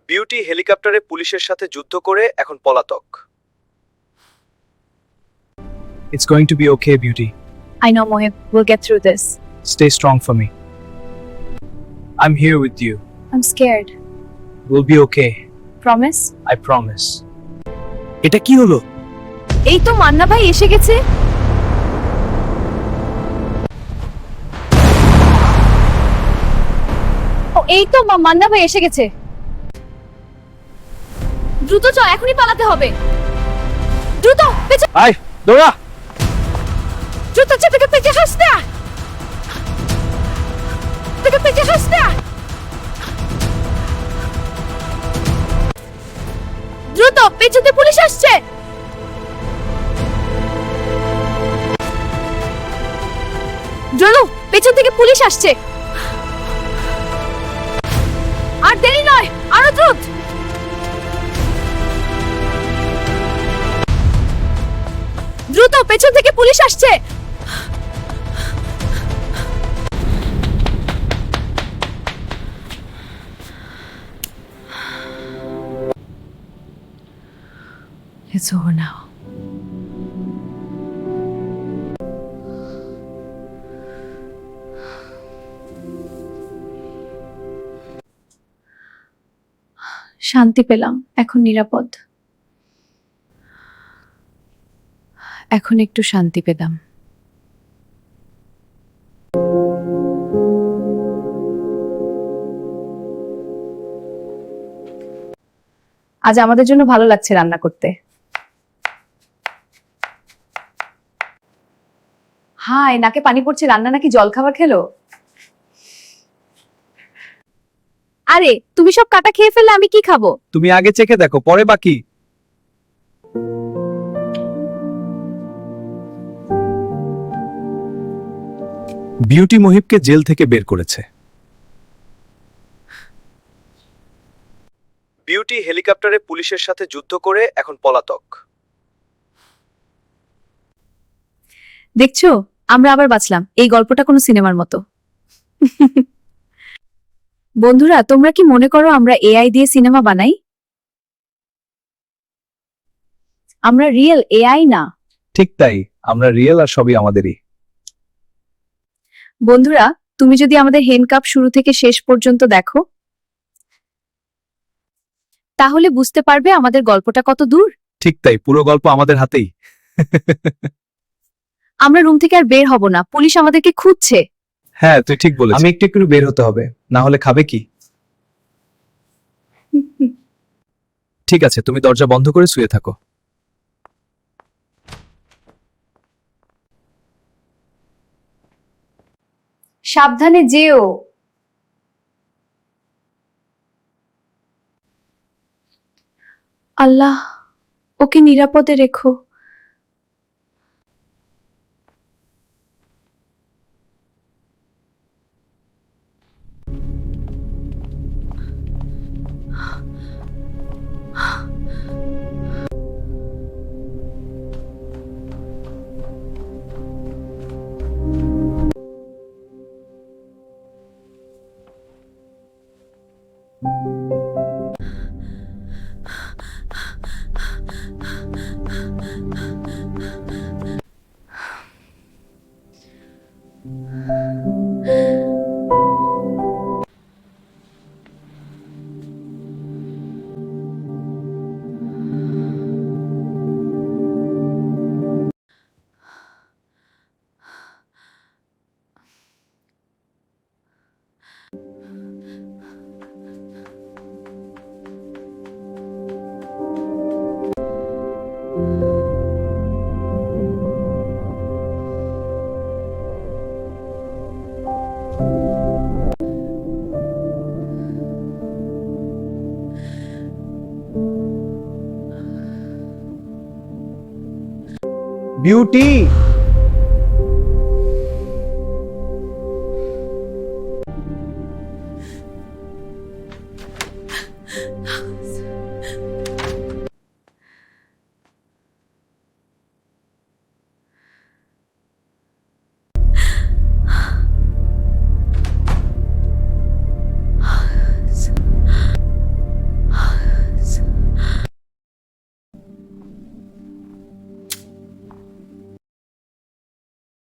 Beauty হেলিকপ্টারে পুলিশের সাথে যুদ্ধ করে এখন পলাতক। It's going to be okay, Beauty. I know, Mohib. We'll get through this. Stay strong for me. I'm here with you. I'm scared. We'll be okay. Promise? I promise. এটা কি হলো? এই তো মান্না ভাই এসে গেছে। ও এই তো মান্না ভাই এসে গেছে। দ্রুত চল, এখনই পালাতে হবে। দ্রুত পেছনে আয়, দৌড়া! দ্রুত চল, পেছনে হাসনা। পেছনে হাসনা। দ্রুত, পেছনে পুলিশ আসছে। দ্রুত, পেছন থেকে পুলিশ আসছে। আর দেরি নয়, আরো দ্রুত। দ্রুত, পেছন থেকে পুলিশ আসছে। It's over now. শান্তি পেলাম, এখন নিরাপদ। এখন একটু শান্তি পেলাম। আজ আমাদের জন্য ভালো লাগছে রান্না করতে। হাই, নাকে পানি পড়ছে। রান্না নাকি জল খাবার খেলো? আরে তুমি সব কাটা খেয়ে ফেললে আমি কি খাবো? তুমি আগে চেখে দেখো, পরে বাকি। বিউটি মহিবকে জেল থেকে বের করেছে। বিউটি হেলিকপ্টারে পুলিশের সাথে যুদ্ধ করে এখন পলাতক। দেখছো, আমরা আবার বাঁচলাম। এই গল্পটা কোনো সিনেমার মতো। বন্ধুরা, তোমরা কি মনে করো আমরা এআই দিয়ে সিনেমা বানাই? আমরা রিয়েল এআই না। ঠিক তাই, আমরা রিয়েল আর সবই আমাদেরই। বন্ধুরা, তুমি যদি আমাদের হ্যান্ডকাপ শুরু থেকে শেষ পর্যন্ত দেখো, তাহলে বুঝতে পারবে আমাদের গল্পটা কত দূর। ঠিক তাই, পুরো গল্প আমাদের হাতেই। আমরা রুম থেকে আর বের হব না, পুলিশ আমাদেরকে খুঁজছে। হ্যাঁ, তুই ঠিক বলেছিস। আমি একটু একটু বের হতে হবে, না হলে খাবে কি? ঠিক আছে, তুমি দরজা বন্ধ করে শুয়ে থাকো। সাবধানে যেও। আল্লাহ, ওকে নিরাপদে রেখো। বিউটি!